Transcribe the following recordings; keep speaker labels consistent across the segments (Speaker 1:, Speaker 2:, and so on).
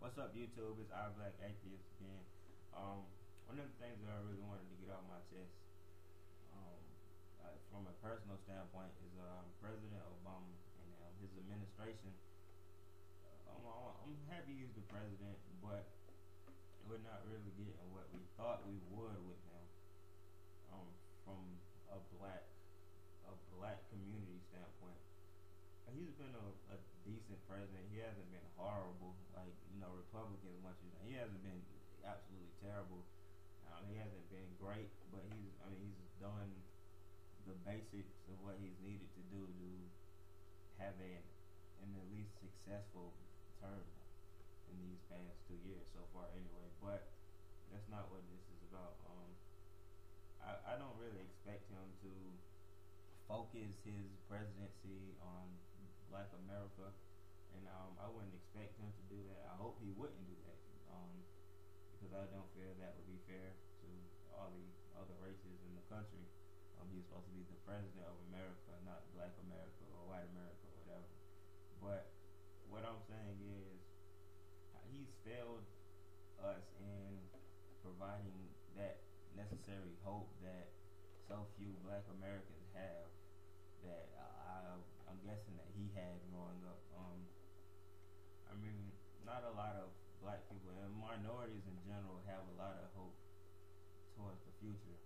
Speaker 1: What's up, YouTube? It's iBLACKATHEIST again. One of the things that I really wanted to get off my chest, from a personal standpoint, is President Obama and his administration. I'm happy he's the president, but we're not really getting what we thought we would with him. From a black community standpoint. He's been a decent president. He hasn't been horrible like Republicans want you to. He hasn't been absolutely terrible. He hasn't been great, but he's done the basics of what he's needed to do to have an at least successful term in these past 2 years so far anyway. But that's not what this is about. I don't really expect him to focus his presidency on Black America, and I wouldn't expect him to do that. I hope he wouldn't do that, because I don't feel that would be fair to all the other races in the country. He's supposed to be the president of America, not Black America or White America or whatever. But what I'm saying is, he's failed us in providing that necessary hope that so few Black Americans have, that I'm guessing that he had growing up. I mean, not a lot of Black people and minorities in general have a lot of hope towards the future.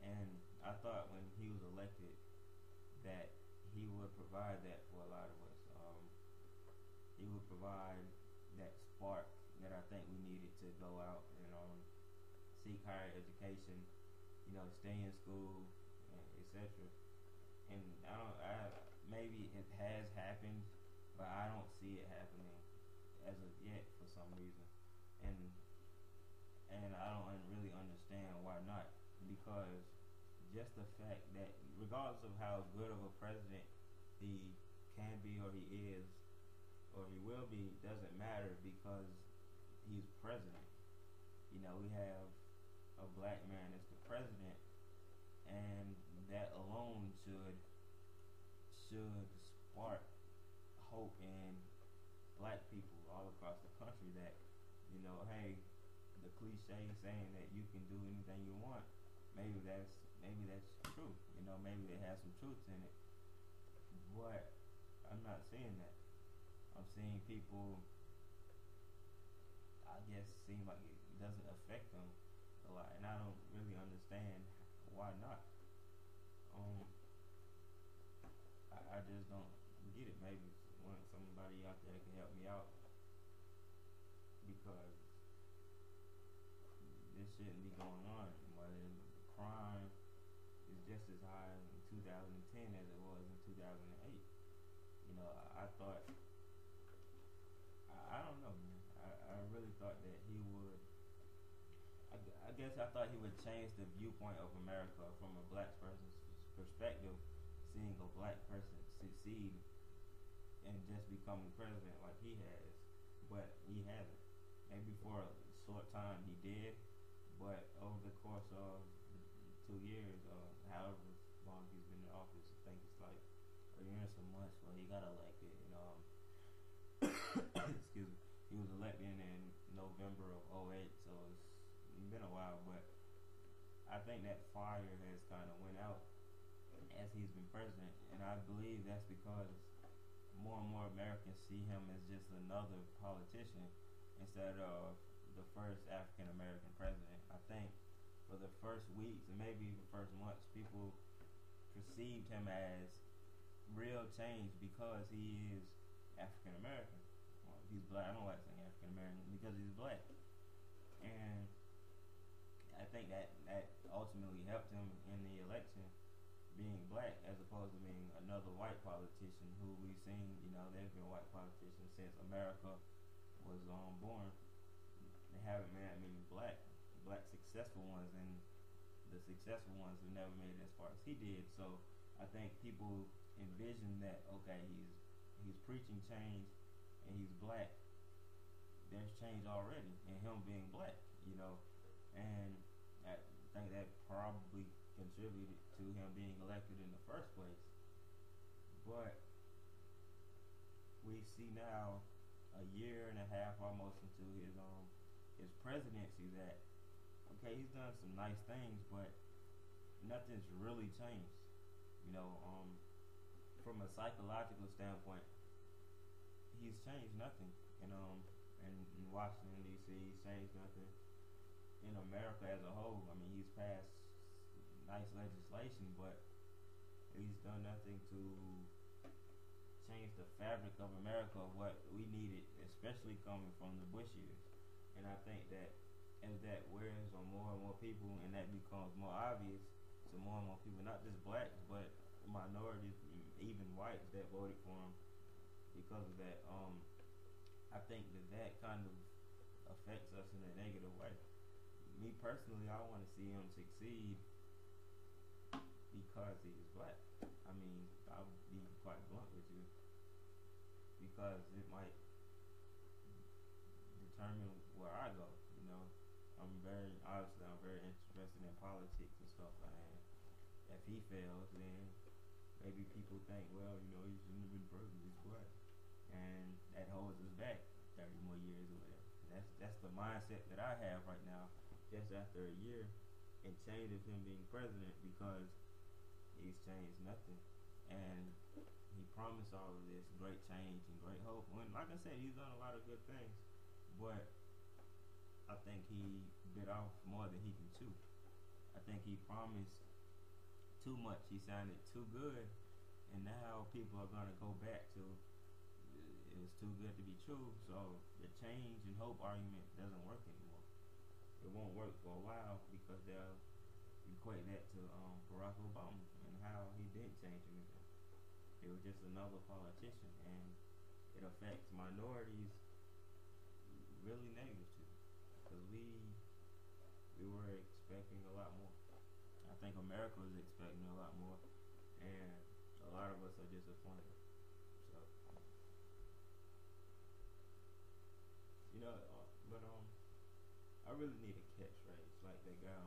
Speaker 1: And I thought when he was elected that he would provide that for a lot of us. He would provide that spark that I think we needed to go out and seek higher education, stay in school, etc. And maybe it has happened, but I don't see it happening as of yet for some reason. And I don't really understand why not, because just the fact that regardless of how good of a president he can be or he is or he will be, doesn't matter, because he's president. We have a Black man as the president, and that alone should spark hope in Black people all across the country that, hey, the cliche saying that you can do anything you want, maybe that's true. Maybe it has some truth in it. But I'm not seeing that. I'm seeing people, I guess, seem like it doesn't affect them a lot, and I don't really understand why not. I just don't get it. Maybe somebody out there can help me out, because this shouldn't be going on. Crime is just as high in 2010 as it was in 2008. I thought, I don't know, man. I really thought that he would. I guess I thought he would change the viewpoint of America from a Black person's perspective, seeing a Black person succeed and just becoming president like he has, but he hasn't. Maybe for a short time he did, but over the course of 2 years, or however long he's been in office, I think it's like a year and some months where he got elected. Excuse me. He was elected in November of 08, so it's been a while, but I think that fire has kind of went out as he's been president, and I believe that's because more and more Americans see him as just another politician instead of the first African American president. I think for the first weeks and maybe even first months, people perceived him as real change because he is African American. Well, he's Black. I don't like saying African American because he's Black, and I think that ultimately helped him in the election, being Black as opposed to being another white politician who we've seen. There's been white politicians since America was born. They haven't made many black successful ones, and the successful ones have never made it as far as he did. So I think people envision that, okay, he's preaching change and he's Black. There's change already in him being Black, and I think that probably contributed to him being elected in the first place. But we see now a year and a half almost into his presidency that okay, he's done some nice things, but nothing's really changed. You know, from a psychological standpoint, he's changed nothing. And in Washington D.C., he's changed nothing. In America as a whole, I mean, he's passed nice legislation, but he's done nothing to change the fabric of America of what we needed, especially coming from the Bush years. And I think that as that wears on more and more people, and that becomes more obvious to more and more people, not just blacks, but minorities, even whites that voted for him because of that. I think that kind of affects us in a negative way. Me personally, I want to see him succeed because he is black. I mean, I'll be quite blunt with you, because it might determine where I go. You know, I'm very interested in politics and stuff like that. If he fails, then maybe people think, well, you know, he shouldn't have been president, he's black, and that holds us back 30 more years or whatever. That's the mindset that I have right now, just after a year and change of him being president, because he's changed nothing. And he promised all of this great change and great hope. When, like I said, he's done a lot of good things, but I think he bit off more than he can chew. I think he promised too much. He sounded too good, and now people are gonna go back to it was too good to be true. So the change and hope argument doesn't work anymore. It won't work for a while because they'll equate that to Barack Obama and how he didn't change anything. It was just another politician, and it affects minorities really negatively because we were expecting a lot more. I think America was expecting a lot more, and a lot of us are disappointed. So, you know, but I really need a catchphrase like that guy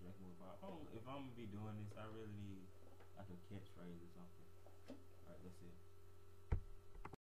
Speaker 1: drinking with Bob. If I'm gonna be doing this, I really need like a catchphrase or something. Alright, that's it.